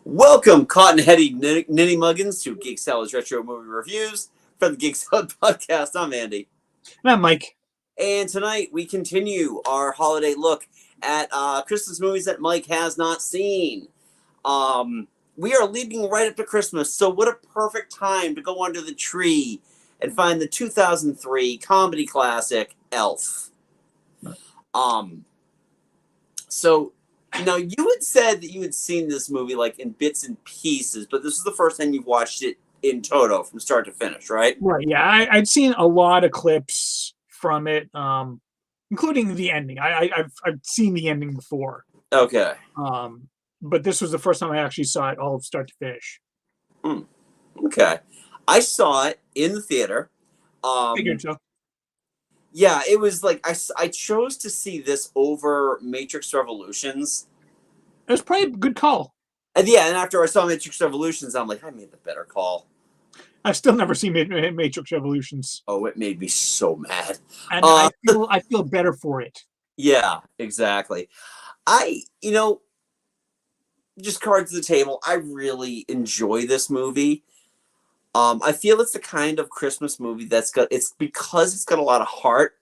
Welcome, cotton-headed nitty muggins, to Geek Salad's Retro Movie Reviews for the Geek Salad Podcast. I'm Andy. And I'm Mike. And tonight we continue our holiday look at Christmas movies that Mike has not seen. We are leading right up to Christmas, so what a perfect time to go under the tree and find the 2003 comedy classic, Elf. So... Now, you had said that you had seen this movie like in bits and pieces, but this is the first time you've watched it in toto from start to finish, right? Right, yeah. I'd seen a lot of clips from it, including the ending. I've seen the ending before. Okay. But this was the first time I actually saw it all start to finish. Okay. I saw it in the theater. Figured so. Yeah, it was like I chose to see this over Matrix Revolutions. It was probably a good call. And yeah, and after I saw Matrix Revolutions, I'm like, I made the better call. I've still never seen Matrix Revolutions. Oh, it made me so mad. And I feel better for it. Yeah, exactly. Just cards to the table, I really enjoy this movie. I feel it's the kind of Christmas movie because it's got a lot of heart.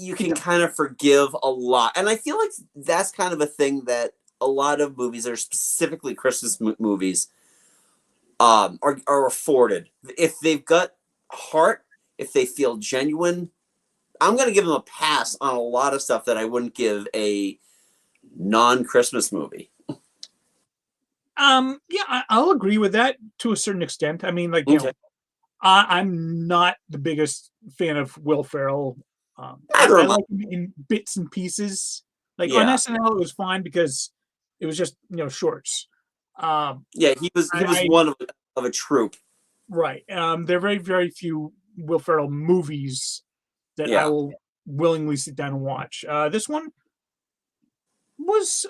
You can kind of forgive a lot. And I feel like that's kind of a thing that a lot of movies that are specifically Christmas movies are afforded. If they've got heart, if they feel genuine, I'm going to give them a pass on a lot of stuff that I wouldn't give a non-Christmas movie. Yeah, I'll agree with that to a certain extent. I mean, I'm not the biggest fan of Will Ferrell. I like him in bits and pieces. On SNL, it was fine because it was just shorts. He was one of a troupe. Right. There are very, very few Will Ferrell movies that I will willingly sit down and watch. This one was,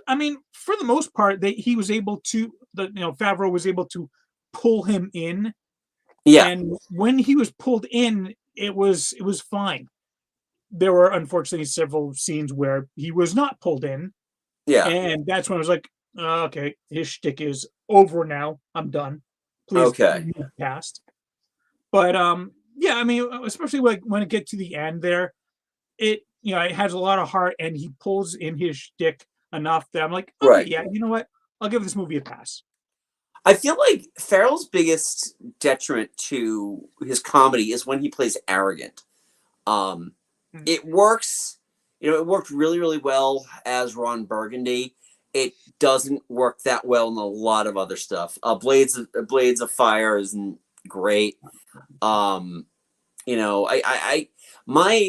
for the most part, he was able to. Favreau was able to pull him in. Yeah. And when he was pulled in, it was fine. There were unfortunately several scenes where he was not pulled in. Yeah. And that's when I was like, okay, his shtick is over now. I'm done. Please move past. But especially when it gets to the end there, it has a lot of heart and he pulls in his shtick enough that I'm like, okay, yeah, you know what? I'll give this movie a pass. I feel like Ferrell's biggest detriment to his comedy is when he plays arrogant. It works, it worked really, really well as Ron Burgundy. It doesn't work that well in a lot of other stuff. Blades of Fire isn't great. My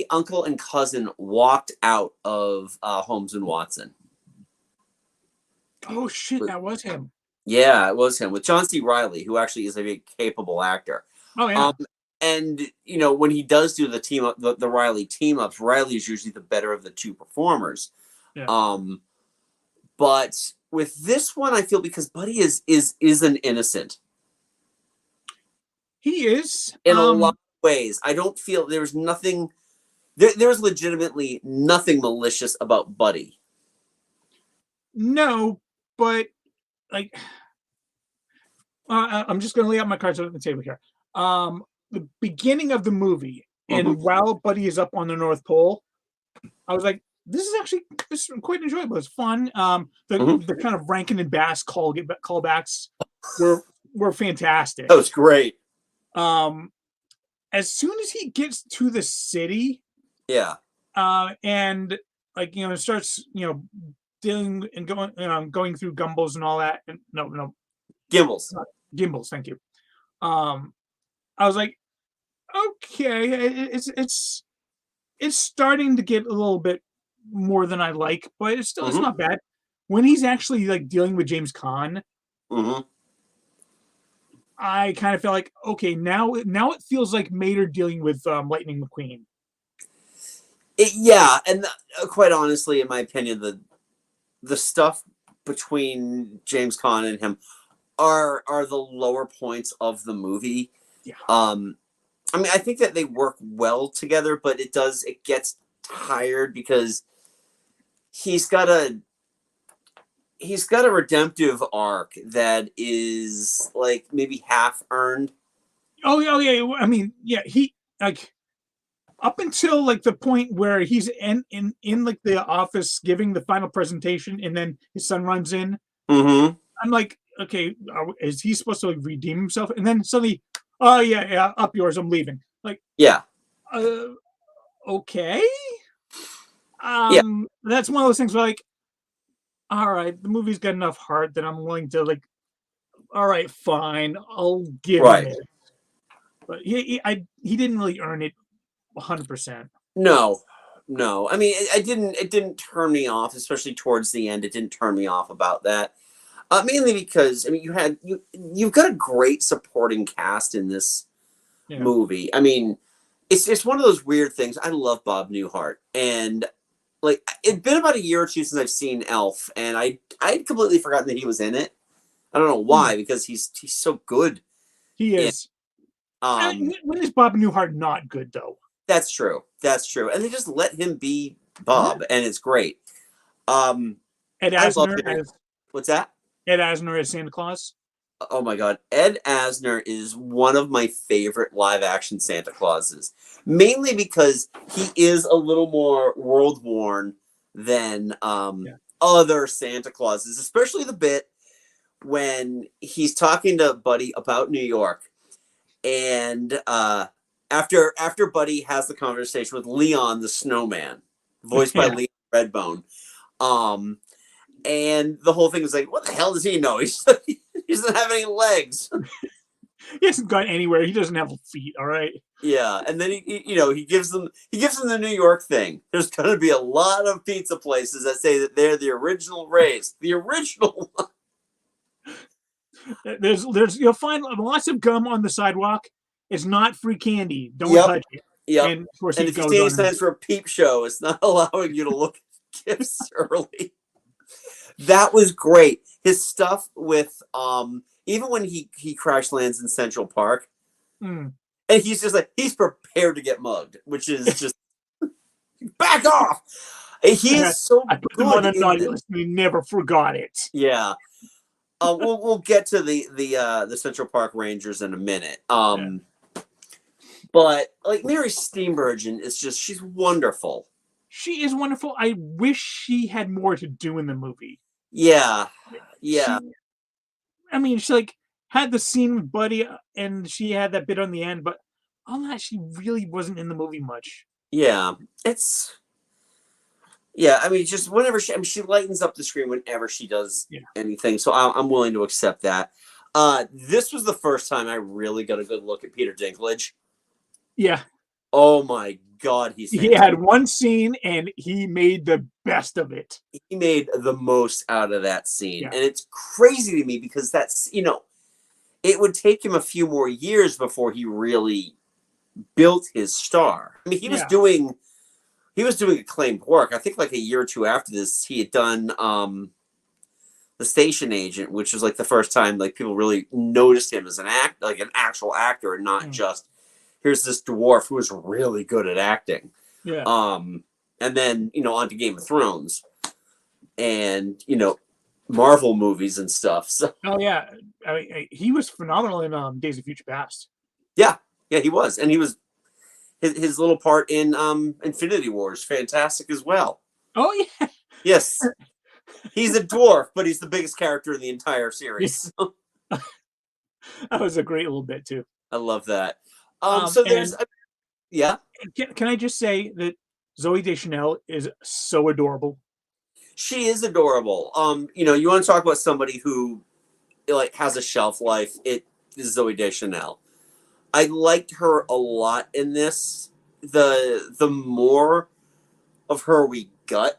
uncle and cousin walked out of Holmes and Watson. Oh shit, that was him. Yeah, it was him with John C. Reilly, who actually is a very capable actor. Oh yeah. And when he does do the team up, the Reilly team ups, Reilly is usually the better of the two performers. Yeah. But with this one, I feel because Buddy is an innocent. He is in a lot of ways. I don't feel there's nothing. There's legitimately nothing malicious about Buddy. No, but I'm just going to lay out my cards on the table here. The beginning of the movie, and while Buddy is up on the North Pole, I was like, this is quite enjoyable. It's fun. The kind of Rankin and Bass callbacks were fantastic. That was great. As soon as he gets to the city, and starts dealing and going through Gumbles and all that, and Gimbals. Gimbals, thank you. I was like, okay, it's starting to get a little bit more than I like, but it's not bad. When he's actually dealing with James Caan, I kind of feel like, okay, now it feels like Mater dealing with Lightning McQueen. And quite honestly, in my opinion, the stuff between James Caan and him are the lower points of the movie. Yeah. I think that they work well together, but it gets tired because he's got to he's got a redemptive arc that is like maybe half earned. Oh yeah. I mean, yeah, he like up until like the point where he's in like the office giving the final presentation, and then his son runs in. Mm-hmm. I'm like, okay, is he supposed to like redeem himself? And then suddenly, oh yeah, up yours, I'm leaving. Like, Yeah. uh, okay. Yeah. That's one of those things where like, all right, the movie's got enough heart that I'm willing to like, all right, fine, I'll give him Right. it. But he didn't really earn it 100%. No. No. I mean, it didn't turn me off, especially towards the end. It didn't turn me off about that. Mainly because I mean, you've got a great supporting cast in this Yeah. movie. I mean, it's one of those weird things. I love Bob Newhart, and like it's been about a year or two since I've seen Elf, and I'd completely forgotten that he was in it. I don't know why, because he's so good. He in, is. um When is Bob Newhart not good though? that's true. That's true. And they just let him be Yeah. Bob, and it's great. Um Ed I love Asner hearing as what's that? Santa Claus. Oh my god, Ed Asner is one of my favorite live action Santa Clauses. Mainly because he is a little more world worn than Yeah. other Santa Clauses, especially the bit when he's talking to Buddy about New York, and after Buddy has the conversation with Leon the Snowman, voiced by Yeah. Leon Redbone, um, and the whole thing is like, what the hell does he know? He doesn't have any legs. He hasn't gone anywhere. He doesn't have feet. All right. Yeah, and then he gives them the New York thing. There's going to be a lot of pizza places that say that they're the original race, the original one. There's you'll find lots of gum on the sidewalk. It's not free candy. Don't Yep, touch it. yep. And of course And he if you goes see any on. signs for a peep show, it's not allowing you to look at gifts early. That was great. His stuff with even when he crash lands in Central Park, Mm. and he's just like he's prepared to get mugged, which is just back off. He is so I put them on good a in naughty this. list and he never forgot it. Yeah. We'll get to the Central Park Rangers in a minute. Yeah. But like Mary Steenburgen is just she's wonderful. She is wonderful. I wish she had more to do in the movie. Yeah. Yeah. I mean, she like had the scene with Buddy, and she had that bit on the end, but on that, she really wasn't in the movie much. Yeah. It's yeah. I mean, just whenever she lightens up the screen whenever she does anything. So I'm willing to accept that. This was the first time I really got a good look at Peter Dinklage. Yeah. Oh my God, he's fantastic. He had one scene and he made the best of it. He made the most out of that scene. And it's crazy to me because that's, it would take him a few more years before he really built his star. I mean, he was doing acclaimed work. I think like a year or two after this, he had done The Station Agent, which was like the first time like people really noticed him as an actual actor, and not just here's this dwarf who is really good at acting. Yeah. And then on to Game of Thrones, and Marvel movies and stuff. So. Oh yeah, I mean, he was phenomenal in Days of Future Past. Yeah, he was, and he was his little part in Infinity Wars, fantastic as well. Oh yeah. Yes. He's a dwarf, but he's the biggest character in the entire series. That was a great little bit too. I love that. So there's, yeah. Can I just say that Zooey Deschanel is so adorable. She is adorable. You want to talk about somebody who like has a shelf life? It is Zooey Deschanel. I liked her a lot in this. The more of her we got,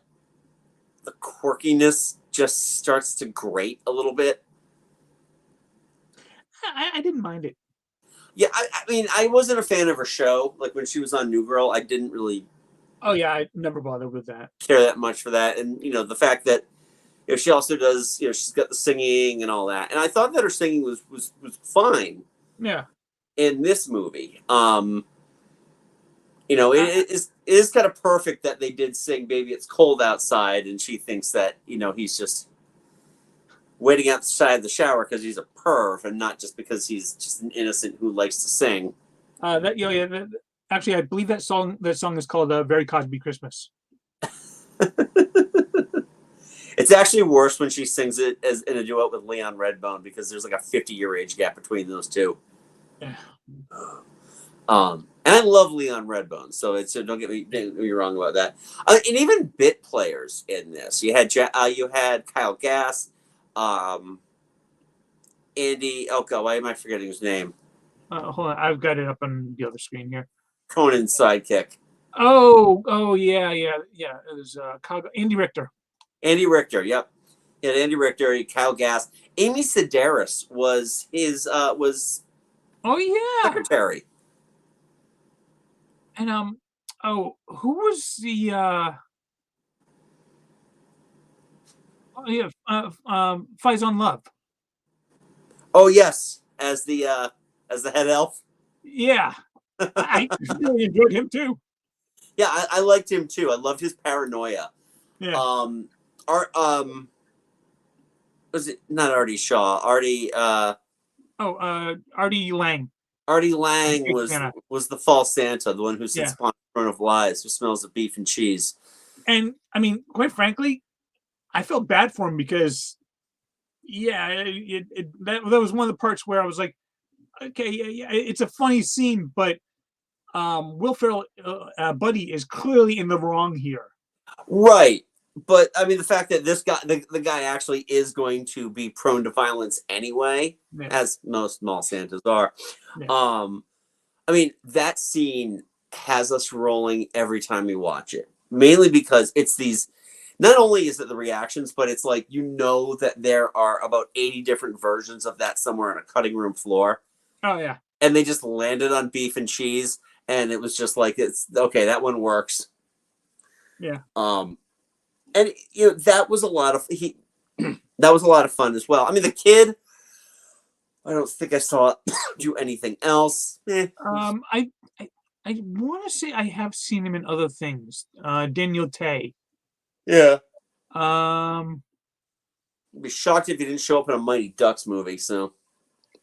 the quirkiness just starts to grate a little bit. I didn't mind it. Yeah, I mean, I wasn't a fan of her show. Like when she was on New Girl, I didn't really. Oh yeah, I never bothered with that. Care that much for that, and the fact that she also does, she's got the singing and all that, and I thought that her singing was fine. Yeah. In this movie, it is kind of perfect that they did sing "Baby It's Cold Outside," and she thinks that he's just waiting outside the shower because he's a perv and not just because he's just an innocent who likes to sing. Actually, I believe that song is called "Very Cosby Christmas." It's actually worse when she sings it as in a duet with Leon Redbone because there's like a 50-year age gap between those two. Yeah. And I love Leon Redbone, so don't get me wrong about that. And even bit players in this, you had Kyle Gass, Andy. Oh God, why am I forgetting his name? Hold on, I've got it up on the other screen here. Conan's sidekick. Oh yeah. It was Andy Richter. Andy Richter, yep. Yeah, Andy Richter, Kyle Gass. Amy Sedaris was his was Oh yeah. secretary. And who was the Faison Love? Oh yes, as the head elf. Yeah. I really enjoyed him too. Yeah, I liked him too. I loved his paranoia. Yeah. Was it not Artie Shaw? Artie Lang. Artie Lang was the false Santa, the one who sits upon the throne of lies, who smells of beef and cheese. And I mean, quite frankly, I felt bad for him because, that was one of the parts where I was like, okay, it's a funny scene, but Will Ferrell, Buddy, is clearly in the wrong here. Right. But I mean, the fact that this guy, the guy actually is going to be prone to violence anyway, as most small Santas are. Yeah. I mean, that scene has us rolling every time we watch it, mainly because it's these. Not only is it the reactions, but it's like that there are about 80 different versions of that somewhere on a cutting room floor. Oh yeah, and they just landed on beef and cheese, and it was just like it's okay. That one works. Yeah. And that was a lot of that was a lot of fun as well. I mean, the kid, I don't think I saw do anything else. I want to say I have seen him in other things. Daniel Tay. Yeah. I'd be shocked if he didn't show up in a Mighty Ducks movie. So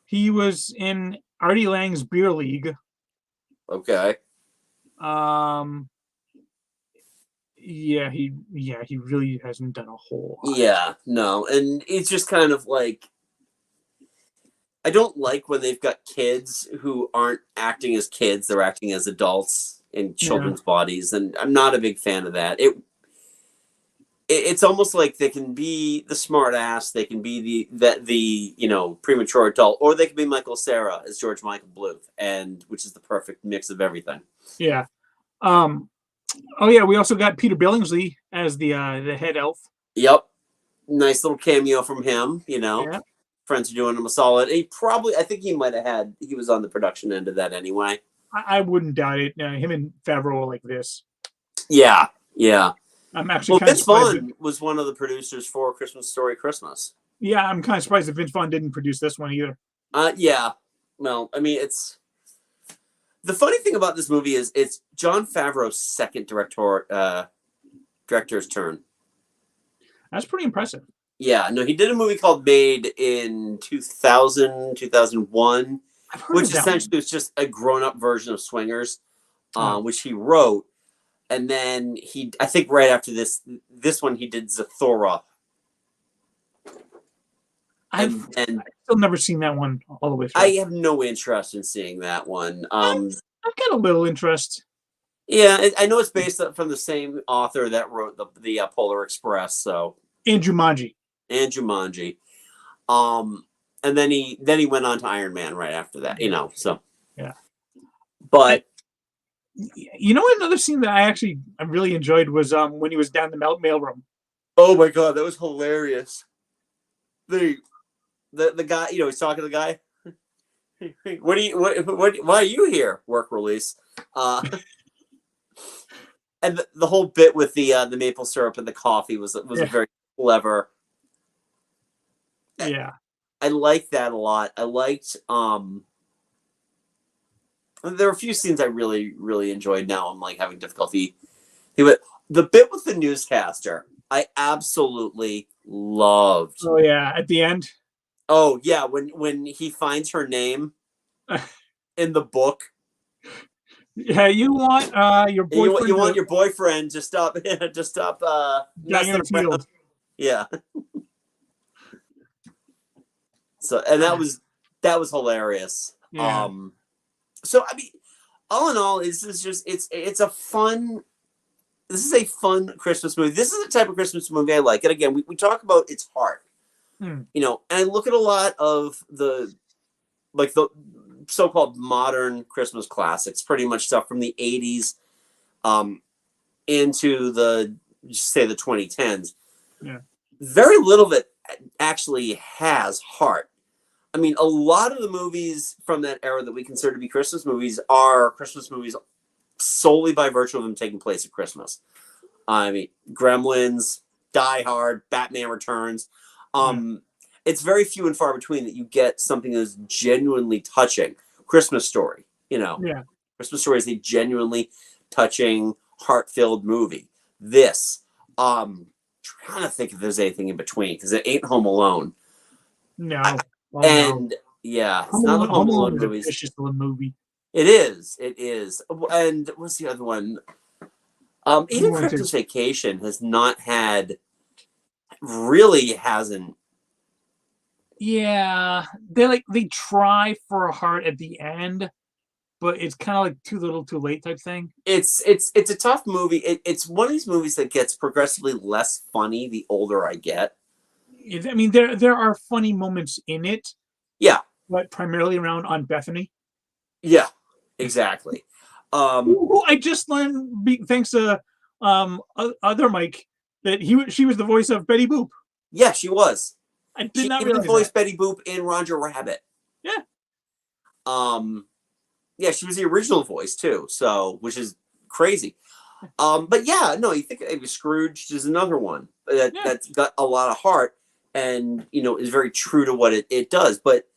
he was in Artie Lang's Beer League. Okay. Yeah, he really hasn't done a whole lot. Yeah, no, and it's just kind of like I don't like when they've got kids who aren't acting as kids; they're acting as adults in children's bodies, and I'm not a big fan of that. It's almost like they can be the smart ass, they can be the premature adult, or they can be Michael Cera as George Michael Bluth, and which is the perfect mix of everything. Yeah. Oh yeah, we also got Peter Billingsley as the head elf. Yep, nice little cameo from him. Friends are doing him a solid. I think he was on the production end of that anyway. I wouldn't doubt it. Him and Favreau are like this. Yeah. I'm actually Vince Vaughn was one of the producers for Christmas Story Christmas. Yeah, I'm kind of surprised that Vince Vaughn didn't produce this one either. Yeah. Well, I mean, it's the funny thing about this movie is it's Jon Favreau's second director's turn. That's pretty impressive. Yeah, no, he did a movie called Made in 2001, which essentially was just a grown-up version of Swingers, which he wrote. And then I think right after this one, he did Zathura. I've still never seen that one all the way through. I have no interest in seeing that one. I've got a little interest. Yeah, I know it's based from the same author that wrote the Polar Express. So and Jumanji. And then he went on to Iron Man right after that. So yeah. But another scene that I really enjoyed was when he was down the mailroom. Oh my God, that was hilarious. The guy, he's talking to the guy. Why are you here? Work release. And the whole bit with the maple syrup and the coffee was a very clever. Yeah. I liked that a lot. I liked there were a few scenes I really, really enjoyed. Now I'm like having difficulty. The bit with the newscaster I absolutely loved. Oh yeah, at the end. Oh yeah, when he finds her name in the book. Yeah, you want your You boyfriend want to your boyfriend to stop to stop bang in messing his around. heels. Yeah. So and that was hilarious. Yeah. So I mean, all in all, this is just it's a fun. This is a fun Christmas movie. This is the type of Christmas movie I like. And again, we talk about its heart, Hmm. you know, and I look at a lot of the so-called modern Christmas classics, pretty much stuff from the 80s into the, say, the 2010s. Yeah. Very little of it actually has heart. I mean, a lot of the movies from that era that we consider to be Christmas movies are Christmas movies solely by virtue of them taking place at Christmas. I mean, Gremlins, Die Hard, Batman Returns. Yeah. It's very few and far between that you get something that's genuinely touching. Christmas Story, you know, Yeah. Christmas Story is a genuinely touching, heart-filled movie. This, trying to think if there's anything in between because it ain't Home Alone. No. Oh no. And yeah, it's not the Home Home Alone Alone is a movies. vicious little movie. It is. It is. And what's the other one? Even One too. Christmas Vacation has not had, really hasn't. Yeah, they try for a heart at the end, but it's kind of like too little, too late type thing. It's a tough movie. It's one of these movies that gets progressively less funny the older I get. I mean, there are funny moments in it, Yeah, but primarily around Aunt Bethany. yeah, exactly. Who I just learned, thanks to other Mike, that she was the voice of Betty Boop. Yeah, she was. I did She not even realize voiced that. Betty Boop in Roger Rabbit. Yeah. Yeah, she was the original voice too. So, which is crazy. But yeah, no, you think maybe Scrooge is another one Yeah. that's got a lot of heart and is very true to what it does. But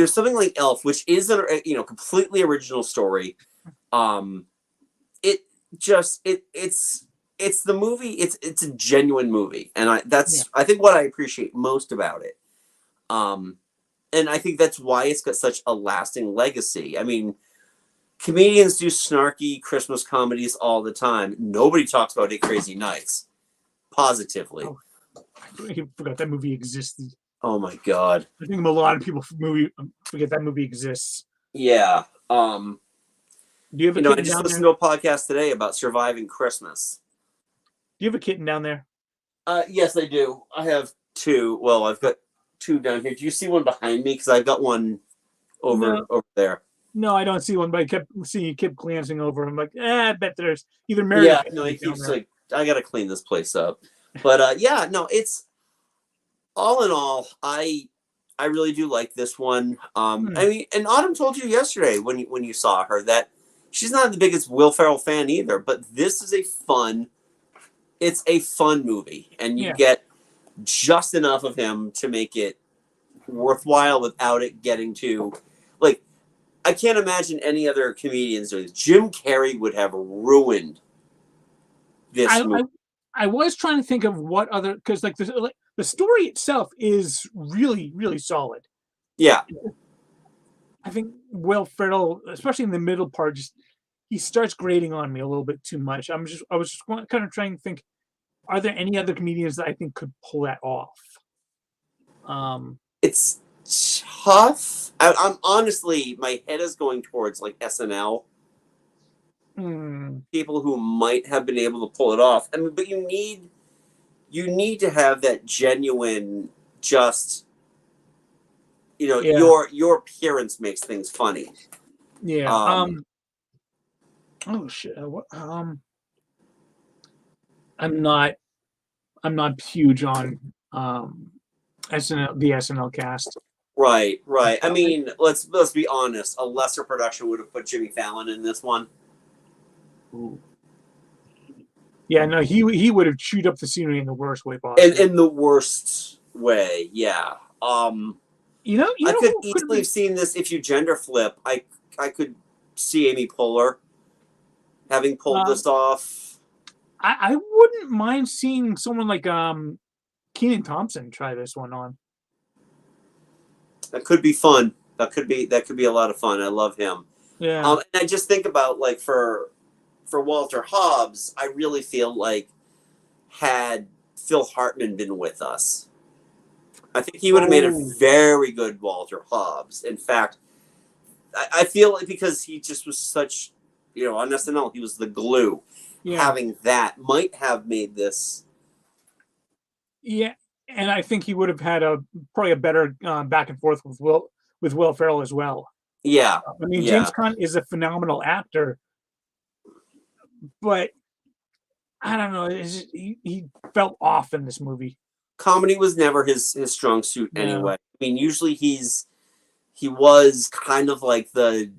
something like Elf, which is a completely original story. It just it's the movie. It's a genuine movie, and Yeah. I think what I appreciate most about it. And I think that's why it's got such a lasting legacy. I mean, comedians do snarky Christmas comedies all the time. Nobody talks about Eight Crazy Nights, positively. Oh, I forgot that movie existed. Oh my god. I think a lot of people forget that movie exists. Yeah. Do you have a kitten I just down listened there? to a podcast today about surviving Christmas. Do you have a kitten down there? Yes, I do. I have two. Well, I've got two down here. Do you see one behind me? Because I've got one over there. No, I don't see one, but I kept seeing you kept glancing over. I'm like, I bet there's either Mary. Yeah, no, he keeps like, I gotta clean this place up. But yeah, no, it's all in all, I really do like this one. I mean, and Autumn told you yesterday when you saw her that she's not the biggest Will Ferrell fan either, but this is it's a fun movie, and you get just enough of him to make it worthwhile without it getting to, like, I can't imagine any other comedians doing this. Jim Carrey would have ruined this movie. I was trying to think of what other, because like the story itself is really, really solid. Yeah. I think Will Ferrell, especially in the middle part, he starts grating on me a little bit too much. I was just kind of trying to think, are there any other comedians that I think could pull that off? It's tough. I'm honestly, my head is going towards like SNL. People who might have been able to pull it off. I mean, but you need to have that genuine, just your appearance makes things funny. Yeah. Oh shit. I'm not huge on the SNL cast. Right. I mean, let's be honest. A lesser production would have put Jimmy Fallon in this one. Ooh. Yeah, no, he would have chewed up the scenery in the worst way possible. In the worst way, yeah. I could easily have seen this if you gender flip. I could see Amy Poehler having pulled this off. I wouldn't mind seeing someone like Keenan Thompson try this one on. That could be fun. That could be a lot of fun. I love him. Yeah. And I just think about like for Walter Hobbs, I really feel like had Phil Hartman been with us, I think he would have made a very good Walter Hobbs. In fact, I feel like because he just was such, on SNL, he was the glue. Yeah. Having that might have made this. Yeah, and I think he would have had probably a better back and forth with Will Ferrell as well. Yeah. I mean, yeah. James Caan is a phenomenal actor, but I don't know. He felt off in this movie. Comedy was never his strong suit anyway. I mean, usually he was kind of like the,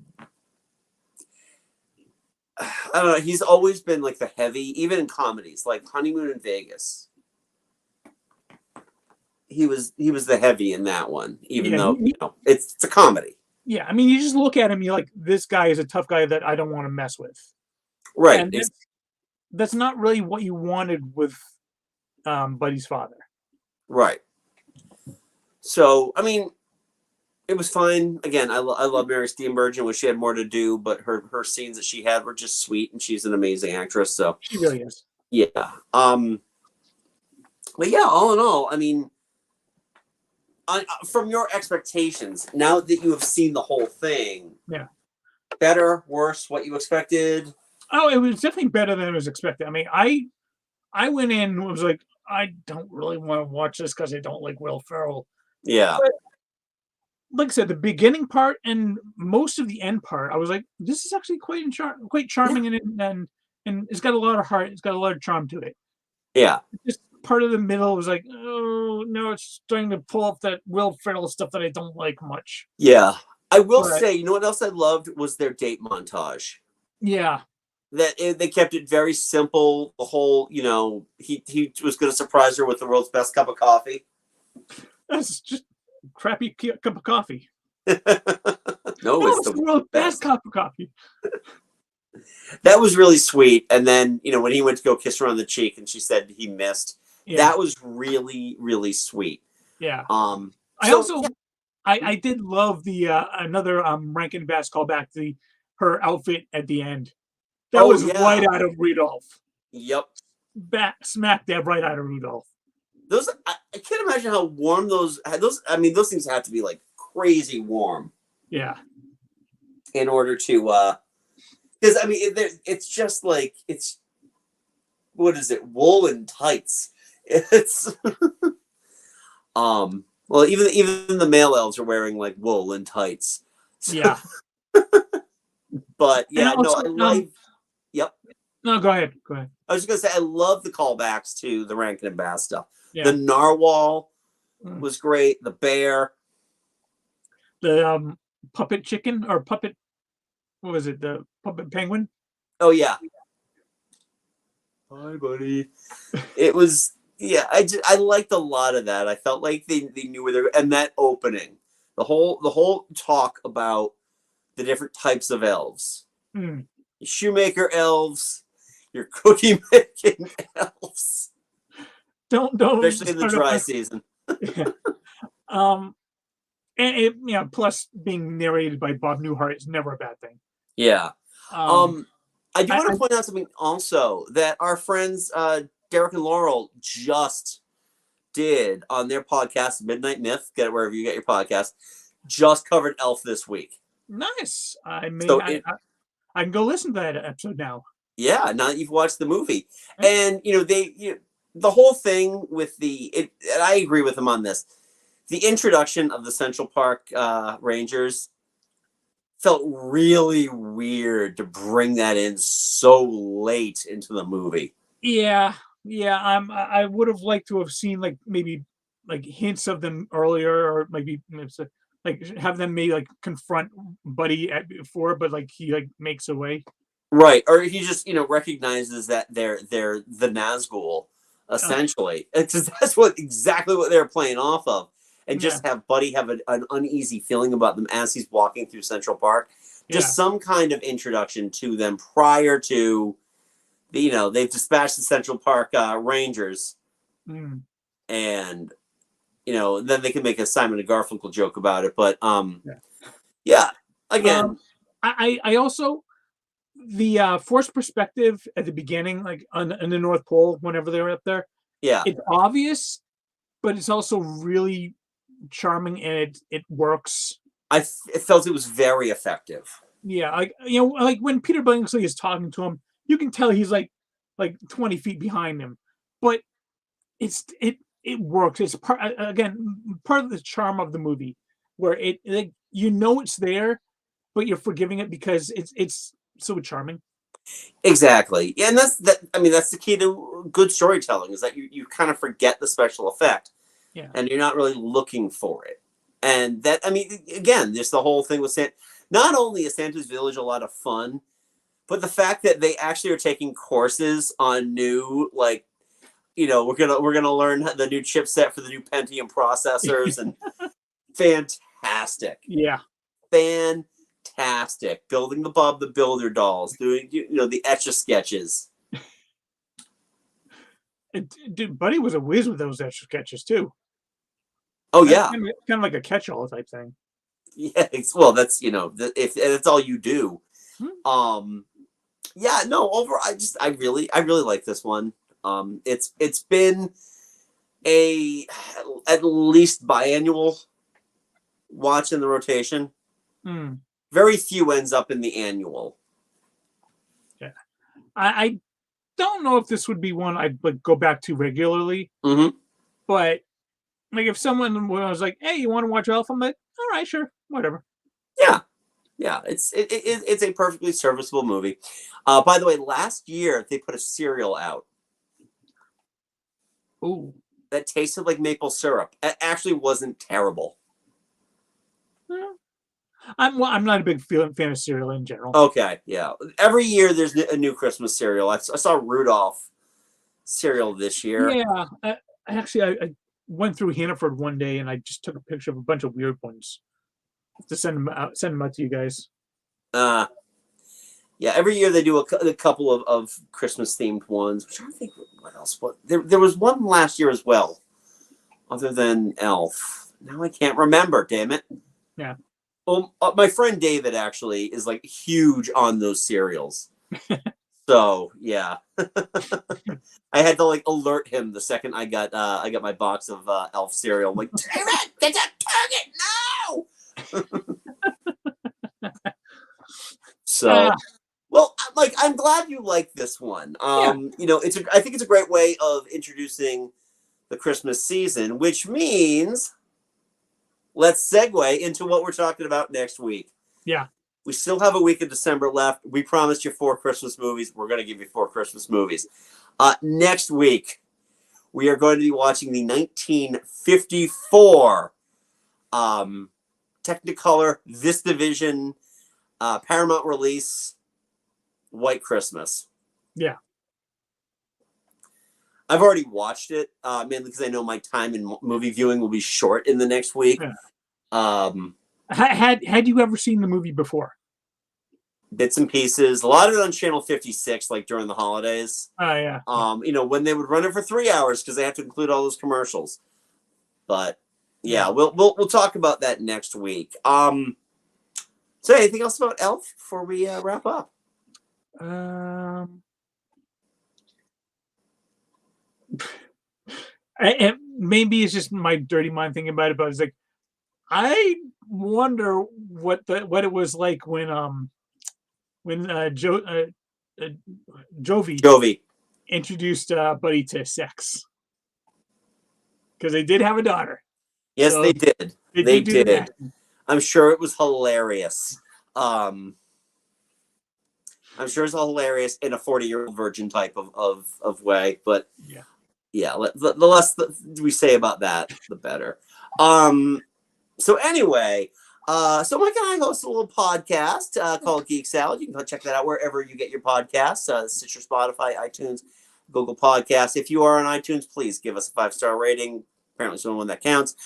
I don't know. He's always been like the heavy, even in comedies, like Honeymoon in Vegas. He was the heavy in that one, even though it's a comedy. Yeah, I mean, you just look at him, you're like, this guy is a tough guy that I don't want to mess with. Right. And that's not really what you wanted with Buddy's father. Right. So, I mean, it was fine. Again, I love Mary Steenburgen. Wish she had more to do, but her scenes that she had were just sweet, and she's an amazing actress. So she really is. Yeah. But yeah, all in all, I mean, from your expectations, now that you have seen the whole thing, better, worse, what you expected? Oh, it was definitely better than I was expecting. I mean, I went in and was like, I don't really want to watch this because I don't like Will Ferrell. Yeah. But like I said, the beginning part and most of the end part, I was like, this is actually quite charming and it's got a lot of heart. It's got a lot of charm to it. Yeah. Just part of the middle was like, oh no, it's starting to pull off that Will Ferrell stuff that I don't like much. Yeah. I will say, you know what else I loved was their date montage. Yeah. They kept it very simple. The whole, he was going to surprise her with the world's best cup of coffee. That's just crappy cup of coffee. No, it's the world's best cup of coffee. That was really sweet. And then, when he went to go kiss her on the cheek and she said he missed, that was really, really sweet. Yeah. I did love the another Rankin Bass callback to her outfit at the end. That was right out of Rudolph. Yep. Smack dab right out of Rudolph. Those I can't imagine how warm those. I mean, those things have to be like crazy warm. Yeah. In order to, because I mean, it's just like what is it? Woolen tights. It's well, even the male elves are wearing like woolen tights. So, yeah. But yeah, also, I like. Yep. No, go ahead. I was just gonna say I love the callbacks to the Rankin and Bass stuff. Yeah. The narwhal was great. The bear. The puppet chicken or puppet. What was it? The puppet penguin. Oh yeah. Hi, buddy. It was I liked a lot of that. I felt like they knew where they were, and that opening, the whole talk about the different types of elves. Shoemaker elves, your cookie making elves. Don't especially in the dry season. And it plus being narrated by Bob Newhart is never a bad thing. Yeah. I do want to point out something also that our friends Derek and Laurel just did on their podcast, Midnight Myth. Get it wherever you get your podcast. Just covered Elf this week. Nice. I can go listen to that episode now. Yeah, now that you've watched the movie, and the whole thing with and I agree with them on this. The introduction of the Central Park Rangers felt really weird to bring that in so late into the movie. Yeah. I would have liked to have seen like maybe like hints of them earlier, or maybe like have them maybe like confront Buddy before, but like he like makes away. Right, or he just recognizes that they're the Nazgul essentially, because that's exactly what they're playing off of, and just have Buddy have an uneasy feeling about them as he's walking through Central Park. Just some kind of introduction to them prior to they've dispatched the Central Park Rangers, Mm. and then they can make a Simon and Garfunkel joke about it. But Yeah. yeah, again, I also the forced perspective at the beginning, like in the North Pole, whenever they're up there, yeah, it's obvious, but it's also really charming and it works. I felt it was very effective. Yeah, like when Peter Billingsley is talking to him, you can tell he's like 20 feet behind him, but it works. It's part of the charm of the movie, where it like it's there, but you're forgiving it because it's so charming. Exactly. Yeah, and that's the key to good storytelling, is that you kind of forget the special effect, Yeah, and you're not really looking for it. And that, again, just the whole thing with not only is Santa's Village a lot of fun, but the fact that they actually are taking courses on new, like, we're gonna learn the new chipset for the new Pentium processors, and fantastic. yeah. Fantastic. Building the Bob the Builder dolls, doing the Etch-a-Sketches. Dude, Buddy was a whiz with those extra sketches too. Oh That's yeah, kind of like a catch-all type thing. yeah. Well, that's if that's all you do. Hmm. Yeah, no. I really like this one. It's been a at least biannual watch in the rotation. Hmm. Very few ends up in the annual. Yeah, I don't know if this would be one I'd like go back to regularly, Mm-hmm. but like if someone was like, "Hey, you want to watch Elf?" I'm like, "All right, sure, whatever." Yeah, yeah. It's a perfectly serviceable movie. By the way, last year they put a cereal out Ooh. that tasted like maple syrup. It actually wasn't terrible. Hmm. I'm not a big fan of cereal in general. Okay, yeah. Every year there's a new Christmas cereal. I saw Rudolph cereal this year. Yeah, I went through Hannaford one day and I just took a picture of a bunch of weird ones to send them out to you guys. Uh, yeah, every year they do a couple of Christmas themed ones. I'm trying to think what else. There was one last year as well, other than Elf. Now I can't remember. Damn it. Yeah. Well, my friend David actually is like huge on those cereals. So yeah, I had to like alert him the second I got my box of Elf cereal. I'm like, damn it, get that target, no. So, Ah, well, like, I'm glad you like this one. yeah, I think it's a great way of introducing the Christmas season, which means let's segue into what we're talking about next week. yeah. We still have a week of December left. We promised you 4 Christmas movies. We're going to give you 4 Christmas movies. Next week, we are going to be watching the 1954 Technicolor This Division Paramount release, White Christmas. Yeah. I've already watched it, mainly because I know my time in movie viewing will be short in the next week. Yeah. Um, Had you ever seen the movie before? Bits and pieces. A lot of it on Channel 56, like during the holidays. Oh yeah. When they would run it for 3 hours because they have to include all those commercials. But yeah, Yeah. we'll talk about that next week. So anything else about Elf before we wrap up? And maybe it's just my dirty mind thinking about it, but it's like I wonder what it was like when Jovi. introduced Buddy to sex, because they did have a daughter. Yes, So they did. did They you do did. that? I'm sure it was hilarious. I'm sure it's hilarious in a 40-year-old virgin type of way. But Yeah. yeah, the less we say about that, the better. So anyway, so Mike and I host a little podcast called Geek Salad. You can go check that out wherever you get your podcasts, Stitcher, Spotify, iTunes, Google Podcasts. If you are on iTunes, please give us a 5-star rating. Apparently, it's the only one that counts.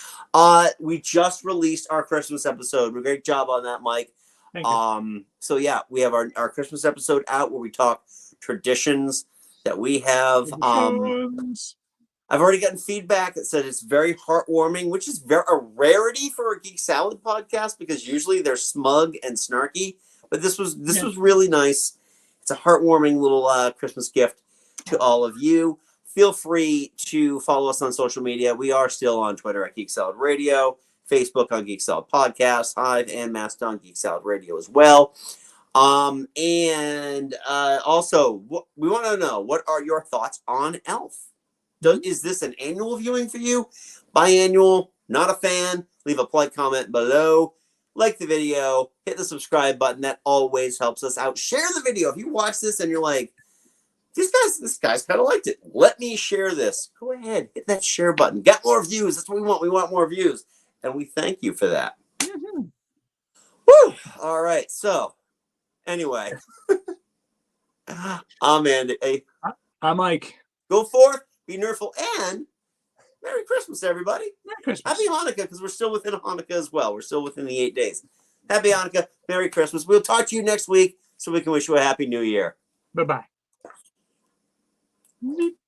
We just released our Christmas episode. Great job on that, Mike. Thank you. So yeah, we have our Christmas episode out where we talk traditions. that we have. I've already gotten feedback that said it's very heartwarming, which is a rarity for a Geek Salad podcast because usually they're smug and snarky. But this was really nice. It's a heartwarming little Christmas gift to all of you. Feel free to follow us on social media. We are still on Twitter at Geek Salad Radio, Facebook on Geek Salad Podcast, Hive and Mastodon Geek Salad Radio as well. And also, we want to know, what are your thoughts on Elf? Is this an annual viewing for you? Biannual? Not a fan? Leave a polite comment below. Like the video. Hit the subscribe button. That always helps us out. Share the video. If you watch this and you're like, this guy's kind of liked it. Let me share this. Go ahead. Hit that share button. Get more views. That's what we want. We want more views. And we thank you for that. Mm-hmm. Woo! All right. So, anyway. I'm Andy. Hey. I'm Mike. Go forth. Be nerdful, and Merry Christmas, everybody. Merry Christmas. Happy Hanukkah, because we're still within Hanukkah as well. We're still within the 8 days. Happy Hanukkah. Merry Christmas. We'll talk to you next week so we can wish you a Happy New Year. Bye-bye.